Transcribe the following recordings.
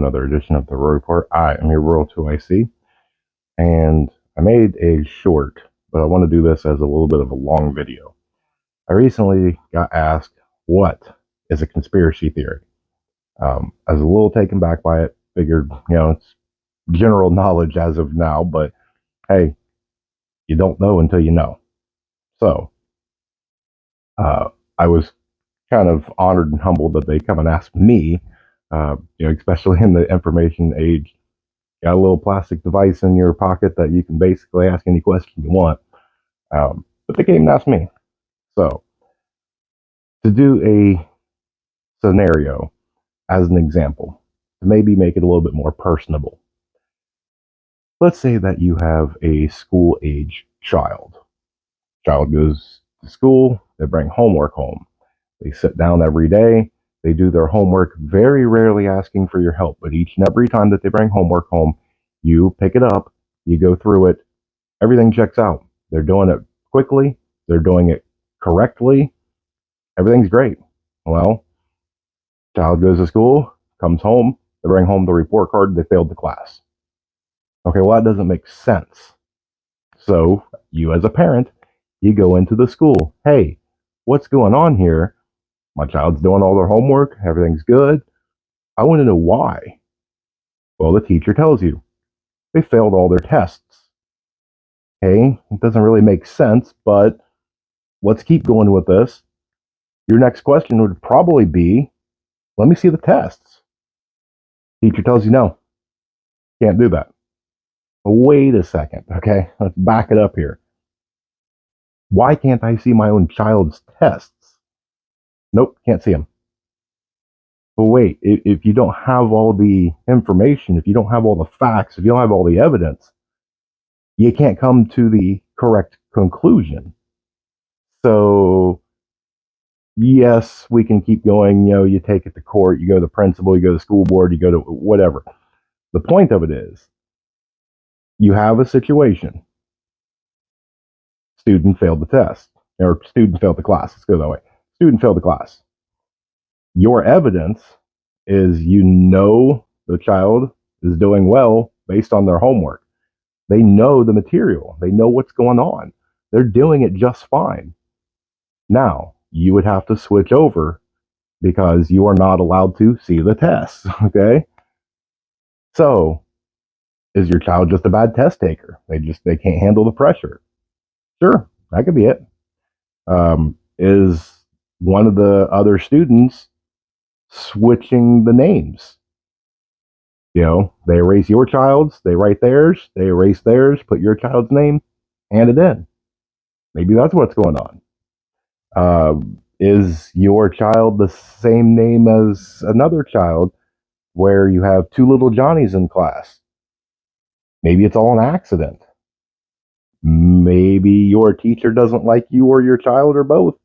another edition of the Road Report. I am your Rural 2IC, and I made a short, but I want to do this as a little bit of a long video. I recently got asked, what is a conspiracy theory? I was a little taken back by it, figured, it's general knowledge as of now, but hey, you don't know until you know. So, I was kind of honored and humbled that they come and ask me, especially in the information age. Got a little plastic device in your pocket that you can basically ask any question you want. But they came and asked me. So, to do a scenario as an example, to maybe make it a little bit more personable. Let's say that you have a school age child. Child goes to school, they bring homework home. They sit down every day, they do their homework, very rarely asking for your help, but each and every time that they bring homework home, you pick it up, you go through it, everything checks out. They're doing it quickly, they're doing it correctly, everything's great. Well, child goes to school, comes home, they bring home the report card, they failed the class. Okay, well, that doesn't make sense. So, you as a parent, you go into the school. Hey, what's going on here? My child's doing all their homework, everything's good. I want to know why. Well, the teacher tells you they failed all their tests. Okay, it doesn't really make sense, but let's keep going with this. Your next question would probably be, let me see the tests. Teacher tells you no, can't do that. Wait a second, okay? Let's back it up here. Why can't I see my own child's tests? Nope, can't see them. But wait, if you don't have all the information, if you don't have all the facts, if you don't have all the evidence, you can't come to the correct conclusion. So, yes, we can keep going. You take it to court, you go to the principal, you go to the school board, you go to whatever. The point of it is, you have a situation. Student failed the test, or student failed the class. Let's go that way. Student failed the class. Your evidence is the child is doing well based on their homework. They know the material. They know what's going on. They're doing it just fine. Now, you would have to switch over because you are not allowed to see the tests, okay? So, is your child just a bad test taker? They can't handle the pressure. Sure, that could be it. Is one of the other students switching the names? They erase your child's, they write theirs, they erase theirs, put your child's name, hand it in. Maybe that's what's going on. Is your child the same name as another child where you have two little Johnnies in class? Maybe it's all an accident. Maybe your teacher doesn't like you or your child or both,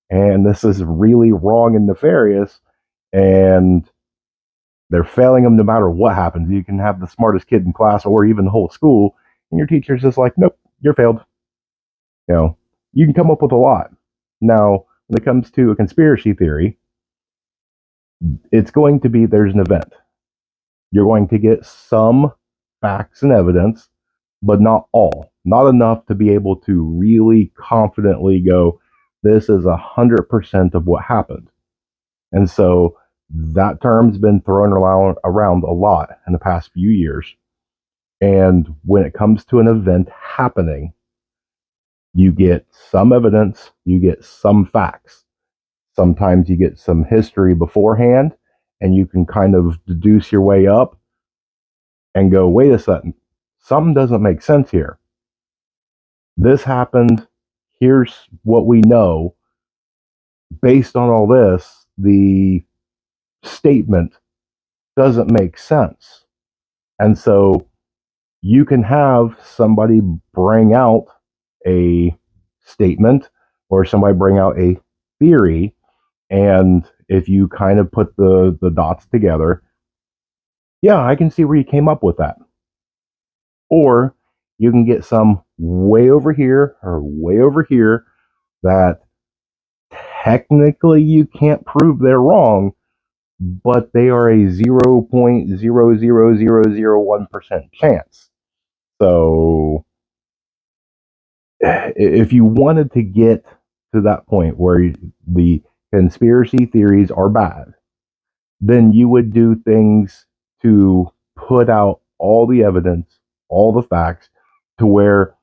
and this is really wrong and nefarious, and they're failing them no matter what happens. You can have the smartest kid in class or even the whole school, and your teacher's just like, nope, you're failed. You can come up with a lot. Now, when it comes to a conspiracy theory, it's going to be there's an event. You're going to get some facts and evidence, but not all. Not enough to be able to really confidently go, this is 100% of what happened. And so that term's been thrown around a lot in the past few years. And when it comes to an event happening, you get some evidence, you get some facts. Sometimes you get some history beforehand, and you can kind of deduce your way up and go, wait a second, something doesn't make sense here. This happened, here's what we know. Based on all this, the statement doesn't make sense. And so you can have somebody bring out a statement or somebody bring out a theory, and if you kind of put the dots together, yeah, I can see where you came up with that. Or you can get some way over here or way over here that technically you can't prove they're wrong, but they are a 0.00001% chance. So if you wanted to get to that point where the conspiracy theories are bad, then you would do things to put out all the evidence, all the facts, to where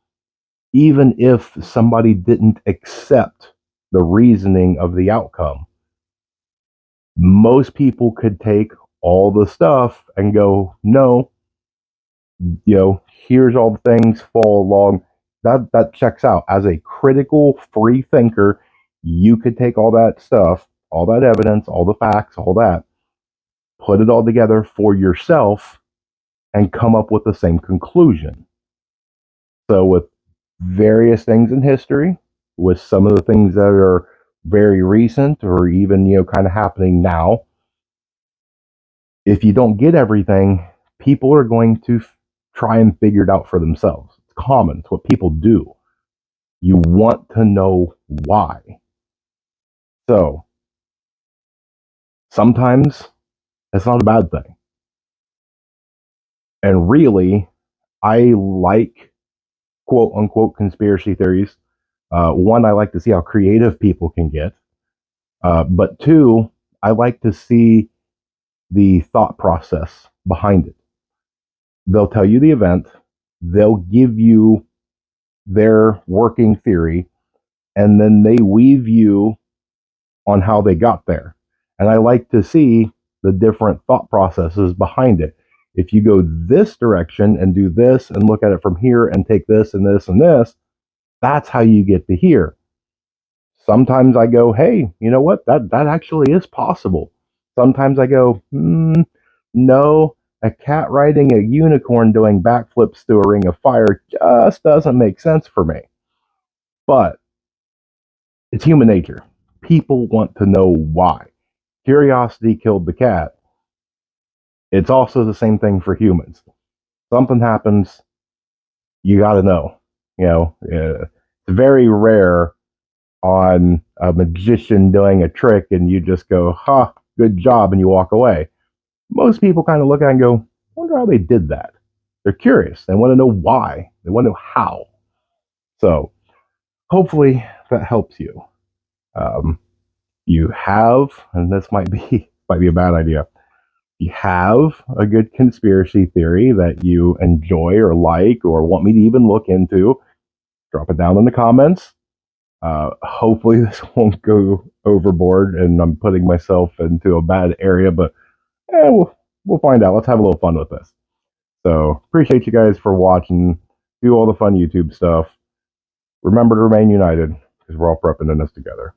even if somebody didn't accept the reasoning of the outcome, most people could take all the stuff and go, no, here's all the things fall along. That checks out. As a critical free thinker, you could take all that stuff, all that evidence, all the facts, all that, put it all together for yourself and come up with the same conclusion. So with various things in history, with some of the things that are very recent or even, kind of happening now, if you don't get everything, people are going to try and figure it out for themselves. It's common. It's what people do. You want to know why. So sometimes it's not a bad thing. And really, I like quote unquote conspiracy theories. One, I like to see how creative people can get. But two, I like to see the thought process behind it. They'll tell you the event, they'll give you their working theory, and then they weave you on how they got there. And I like to see the different thought processes behind it. If you go this direction and do this and look at it from here and take this and this and this, that's how you get to here. Sometimes I go, hey, you know what? That actually is possible. Sometimes I go, no, a cat riding a unicorn doing backflips through a ring of fire just doesn't make sense for me. But it's human nature. People want to know why. Curiosity killed the cat. It's also the same thing for humans. Something happens, you got to know. It's very rare on a magician doing a trick and you just go, ha, good job, and you walk away. Most people kind of look at it and go, I wonder how they did that. They're curious. They want to know why. They want to know how. So hopefully that helps you. You have, and this might be a bad idea. You have a good conspiracy theory that you enjoy or like or want me to even look into, drop it down in the comments. Hopefully this won't go overboard and I'm putting myself into a bad area, but we'll find out. Let's have a little fun with this. So appreciate you guys for watching. Do all the fun YouTube stuff. Remember to remain united because we're all prepping in this together.